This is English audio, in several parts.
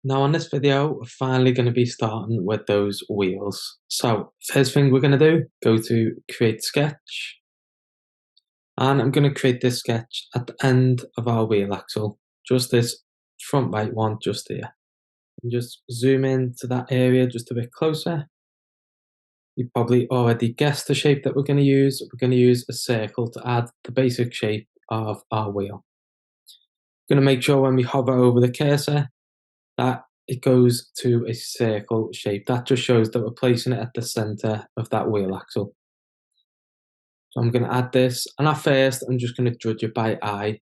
Now on this video, we're finally going to be starting with those wheels. So first thing we're going to do, go to create sketch. And I'm going to create this sketch at the end of our wheel axle. Just this front right one just here. And just zoom in to that area just a bit closer. You probably already guessed the shape that we're going to use. We're going to use a circle to add the basic shape of our wheel. We're going to make sure when we hover over the cursor that it goes to a circle shape. That just shows that we're placing it at the center of that wheel axle. So I'm going to add this, and at first I'm just going to judge it by eye.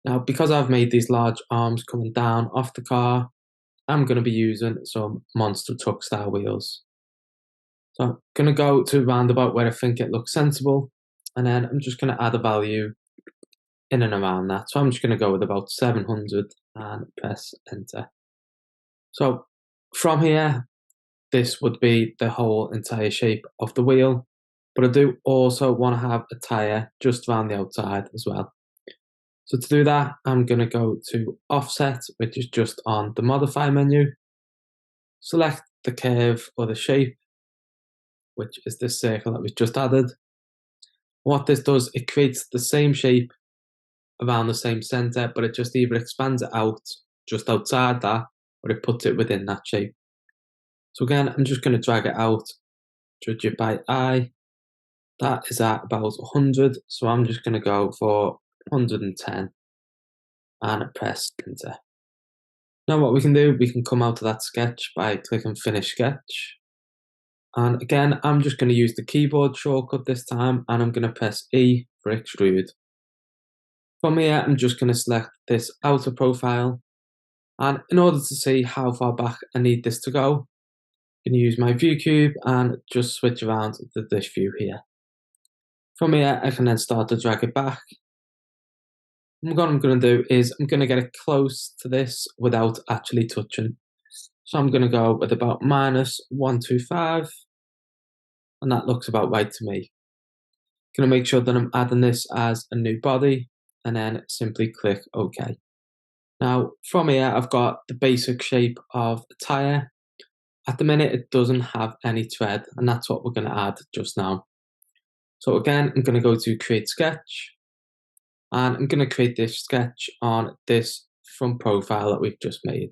Now, because I've made these large arms coming down off the car, I'm going to be using some monster truck style wheels. So I'm going to go to roundabout where I think it looks sensible, and then I'm just going to add a value in and around that. So I'm just going to go with about 700 and press enter. So from here, this would be the whole entire shape of the wheel, but I do also want to have a tyre just around the outside as well. So to do that, I'm going to go to offset, which is just on the modify menu, select the curve or the shape, which is this circle that we've just added. What this does, it creates the same shape around the same center, but it just either expands it out just outside that, or it puts it within that shape. So again, I'm just going to drag it out, judge it by eye. That is at about 100, so I'm just going to go for 110 and press enter. Now what we can do, we can come out of that sketch by clicking finish sketch. And again, I'm just going to use the keyboard shortcut this time, and I'm going to press E for extrude. From here, I'm just going to select this outer profile. And in order to see how far back I need this to go, I'm going to use my view cube and just switch around to this view here. From here, I can then start to drag it back. And what I'm going to do is I'm going to get it close to this without actually touching. So I'm going to go with about -125, and that looks about right to me. Going to make sure that I'm adding this as a new body, and then simply click OK. Now from here, I've got the basic shape of a tyre. At the minute, it doesn't have any tread, and that's what we're going to add just now. So again, I'm going to go to create sketch, and I'm going to create this sketch on this front profile that we've just made.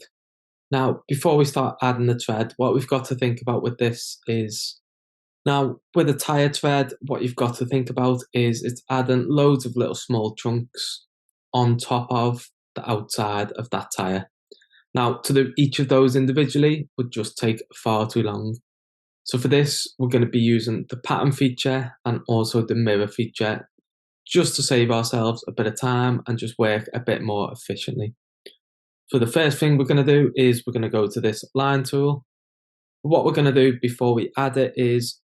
Now, before we start adding the tread, what we've got to think about with this is, now with a tyre tread, what you've got to think about is it's adding loads of little small chunks on top of the outside of that tyre. Now, to do each of those individually would just take far too long. So for this, we're going to be using the pattern feature and also the mirror feature, just to save ourselves a bit of time and just work a bit more efficiently. So the first thing we're going to do is we're going to go to this line tool. What we're going to do before we add it is,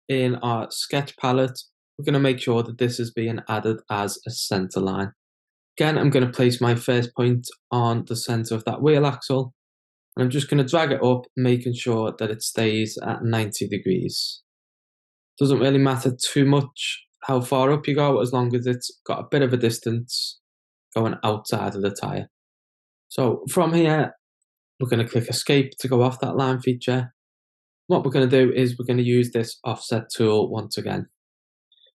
in our sketch palette, we're going to make sure that this is being added as a center line. Again, I'm going to place my first point on the center of that wheel axle, and I'm just going to drag it up, making sure that it stays at 90 degrees. Doesn't really matter too much how far up you go, as long as it's got a bit of a distance going outside of the tyre. So from here, we're going to click escape to go off that line feature. What we're going to do is we're going to use this offset tool once again.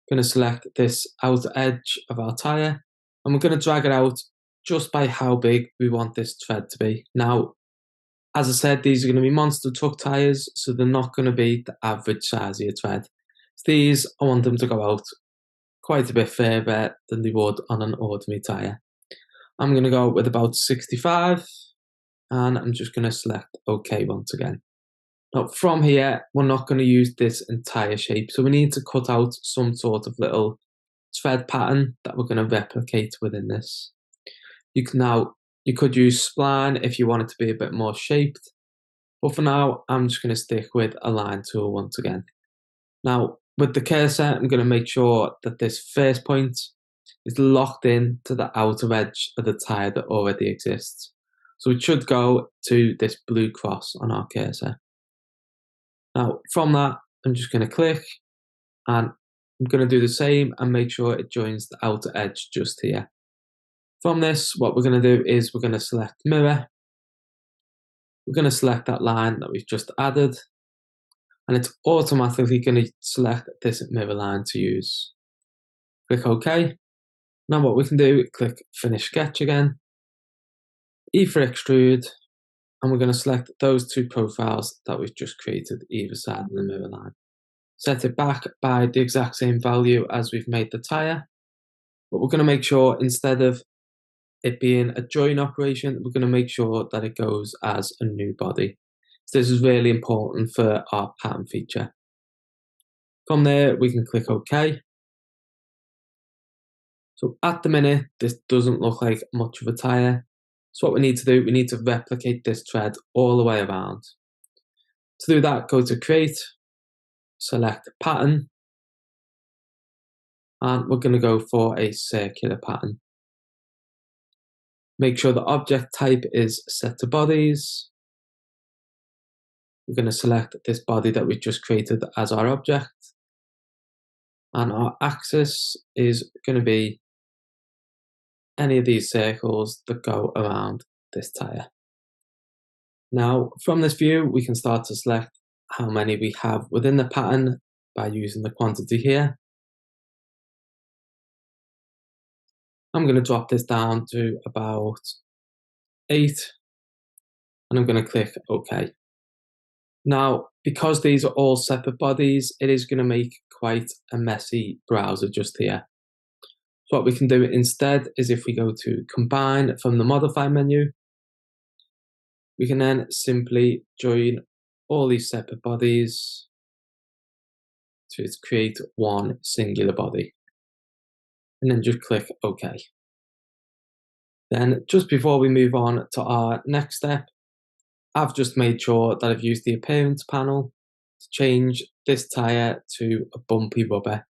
Going to select this outer edge of our tyre, and we're going to drag it out just by how big we want this tread to be. Now, as I said, these are going to be monster truck tyres, so they're not going to be the average size of your tread. So these, I want them to go out quite a bit further than they would on an ordinary tyre. I'm going to go with about 65, and I'm just going to select OK once again. Now from here, we're not going to use this entire shape, so we need to cut out some sort of little thread pattern that we're going to replicate within this. You could use spline if you want it to be a bit more shaped, but for now, I'm just going to stick with align tool once again. Now with the cursor, I'm going to make sure that this first point is locked in to the outer edge of the tyre that already exists. So it should go to this blue cross on our cursor. Now from that, I'm just going to click, and I'm going to do the same and make sure it joins the outer edge just here. From this, what we're going to do is we're going to select mirror, We're going to select that line that we've just added, and it's automatically going to select this mirror line to use. Click OK. Now what we can do, click Finish Sketch again, E for Extrude, and we're going to select those two profiles that we've just created either side of the mirror line. Set it back by the exact same value as we've made the tyre, but we're going to make sure instead of it being a join operation, we're going to make sure that it goes as a new body. So this is really important for our pattern feature. From there, we can click OK. So at the minute, this doesn't look like much of a tyre. So what we need to do, we need to replicate this thread all the way around. To do that, go to Create, select Pattern, and we're going to go for a circular pattern. Make sure the object type is set to bodies. We're going to select this body that we just created as our object. And our axis is going to be any of these circles that go around this tyre. Now, from this view, we can start to select how many we have within the pattern by using the quantity here. I'm going to drop this down to about 8, and I'm going to click OK. Now, because these are all separate bodies, it is going to make quite a messy browser just here. So what we can do instead is if we go to Combine from the Modify menu, we can then simply join all these separate bodies to create one singular body. And then just click OK. Then just before we move on to our next step, I've just made sure that I've used the Appearance panel to change this tyre to a bumpy rubber.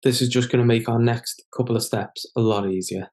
This is just going to make our next couple of steps a lot easier.